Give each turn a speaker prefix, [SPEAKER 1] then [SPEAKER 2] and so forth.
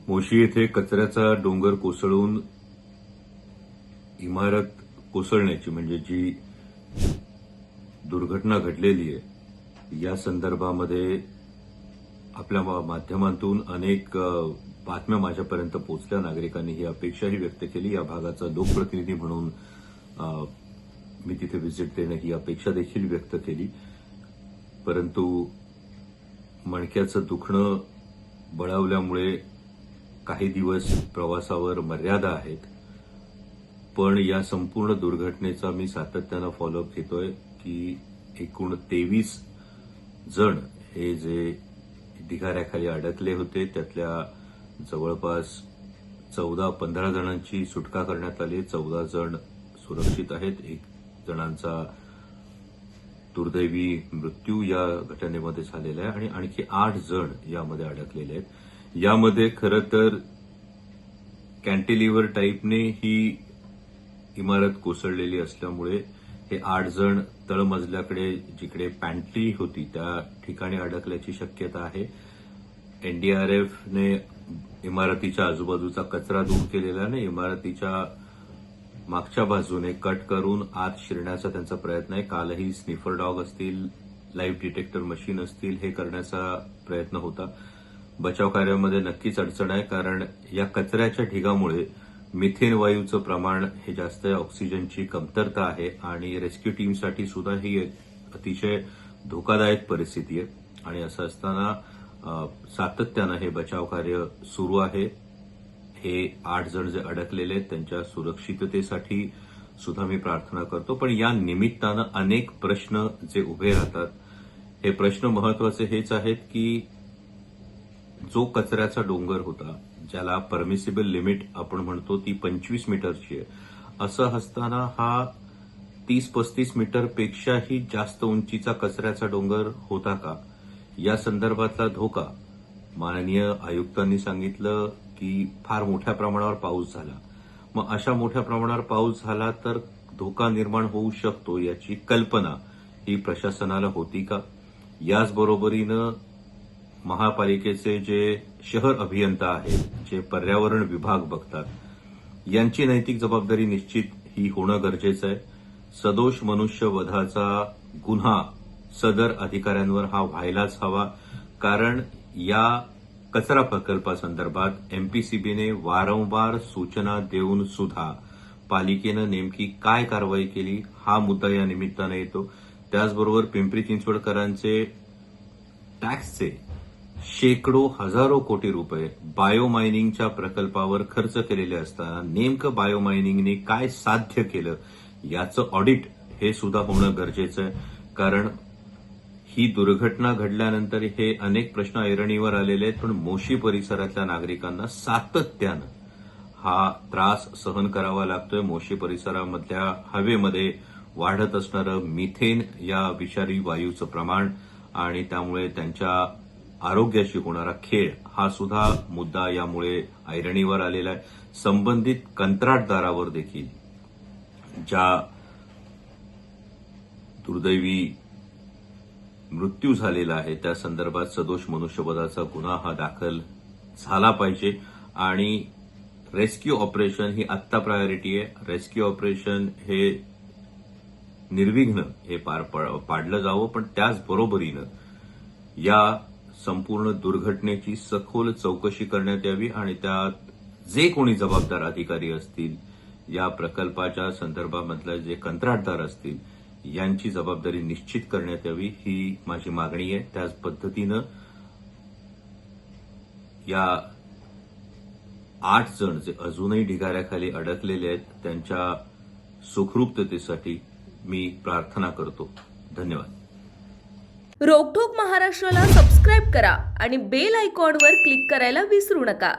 [SPEAKER 1] मोशी येथे कचऱ्याचा डोंगर कोसळून इमारत कोसळण्याची म्हणजे जी दुर्घटना घडलेली आहे या संदर्भामध्ये आपल्या माध्यमातून अनेक बातम्या माझ्यापर्यंत पोहोचल्या. नागरिकांनी ही अपेक्षाही व्यक्त केली. या भागाचा लोकप्रतिनिधी म्हणून मी तिथे व्हिजिट देणं ही अपेक्षा देखील व्यक्त केली. परंतु मणक्याचं दुखणं बळावल्यामुळे काही दिवस प्रवासावर मर्यादा आहेत. पण या संपूर्ण दुर्घटनेचा मी सातत्यानं फॉलोअप घेतोय की एकूण 23 जण हे जे ढिगाऱ्याखाली अडकले होते त्यातल्या जवळपास 14-15 जणांची सुटका करण्यात आली. 14 जण सुरक्षित आहेत. 1 जणांचा दुर्दैवी मृत्यू या घटनेमध्ये झालेला आहे आणि आणखी 8 जण यामध्ये अडकलेले आहेत. यामध्ये खरं तर कॅन्टिलिव्हर टाईपने ही इमारत कोसळलेली असल्यामुळे हे 8 जण तळमजल्याकडे जिकडे पॅन्ट्री होती त्या ठिकाणी अडकल्याची शक्यता आहे. एनडीआरएफने इमारतीच्या आजूबाजूचा कचरा दूर केलेला नाही. इमारतीच्या मागच्या बाजूने कट करून आत शिरण्याचा त्यांचा प्रयत्न आहे. कालही स्निफर डॉग असतील, लाईव्ह डिटेक्टर मशीन असतील हे करण्याचा प्रयत्न होता. बचाव कार्यामध्ये नक्कीच अडचण आहे कारण या कचऱ्याच्या ढिगामुळे मिथेन वायूचं प्रमाण हे जास्त आहे. ऑक्सिजनची कमतरता आहे आणि रेस्क्यू टीमसाठी सुद्धा ही एक अतिशय धोकादायक परिस्थिती आहे. आणि असं असताना सातत्यानं हे बचाव कार्य सुरू आहे. हे 8 जण जे अडकलेले आहेत त्यांच्या सुरक्षिततेसाठी सुद्धा मी प्रार्थना करतो. पण या निमित्तानं अनेक प्रश्न जे उभे राहतात हे प्रश्न महत्वाचे हेच आहेत की जो कचऱ्याचा डोंगर होता ज्याला परमिसिबल लिमिट आपण म्हणतो ती 25 मीटरची आहे. असं असताना हा 30-35 मीटरपेक्षाही जास्त उंचीचा कचऱ्याचा डोंगर होता का? या संदर्भातला धोका माननीय आयुक्तांनी सांगितलं की फार मोठ्या प्रमाणावर पाऊस झाला. मग अशा मोठ्या प्रमाणावर पाऊस झाला तर धोका निर्माण होऊ शकतो याची कल्पना ही प्रशासनाला होती का? याचबरोबरीनं महापालिकेचे जे शहर अभियंता आहेत, जे पर्यावरण विभाग बघतात, यांची नैतिक जबाबदारी निश्चित ही होणं गरजेचं आहे. सदोष मनुष्यवधाचा गुन्हा सदर अधिकाऱ्यांवर हा व्हायलाच हवा कारण या कचरा प्रकल्पासंदर्भात एमपीसीबीने वारंवार सूचना देऊन सुद्धा पालिकेनं नेमकी काय कारवाई केली हा मुद्दा या निमित्तानं येतो. त्याचबरोबर पिंपरी चिंचवडकरांचे टॅक्सचे शेकडो हजारो कोटी रुपये बायोमायनिंगच्या प्रकल्पावर खर्च केलेले असताना नेमकं बायोमायनिंगने काय साध्य केलं याचं ऑडिट हे सुद्धा होणं गरजेचं आहे. कारण ही दुर्घटना घडल्यानंतर हे अनेक प्रश्न ऐरणीवर आलेले आहेत. पण मोशी परिसरातल्या नागरिकांना सातत्यानं हा त्रास सहन करावा लागतोय. मोशी परिसरामधल्या हवेमध्ये वाढत असणारं मिथेन या विषारी वायूचं प्रमाण आणि त्यामुळे त्यांच्या आरोग्याशी होणारा खेळ हा सुद्धा मुद्दा यामुळे ऐरणीवर आलेला आहे. संबंधित कंत्राटदारावर देखील ज्या दुर्दैवी मृत्यू झालेला आहे त्या संदर्भात सदोष मनुष्यवधाचा गुन्हा हा दाखल झाला पाहिजे आणि रेस्क्यू ऑपरेशन ही आत्ता प्रायोरिटी आहे. रेस्क्यू ऑपरेशन हे निर्विघ्न हे पाडलं जावं. पण त्याचबरोबरीनं या संपूर्ण दुर्घटनेची सखोल चौकशी करण्यात यावी आणि त्यात जे कोणी जबाबदार अधिकारी असतील, या प्रकल्पाच्या संदर्भामधले जे कंत्राटदार असतील यांची जबाबदारी निश्चित करण्यात यावी ही माझी मागणी आहे. त्याच पद्धतीनं या 8 जण जे अजूनही ढिगाऱ्याखाली अडकलेले आहेत त्यांच्या सुखरूपतेसाठी मी प्रार्थना करतो. धन्यवाद.
[SPEAKER 2] रोकठोक महाराष्ट्राला सबस्क्राईब करा आणि बेल आयकॉनवर क्लिक करायला विसरू नका.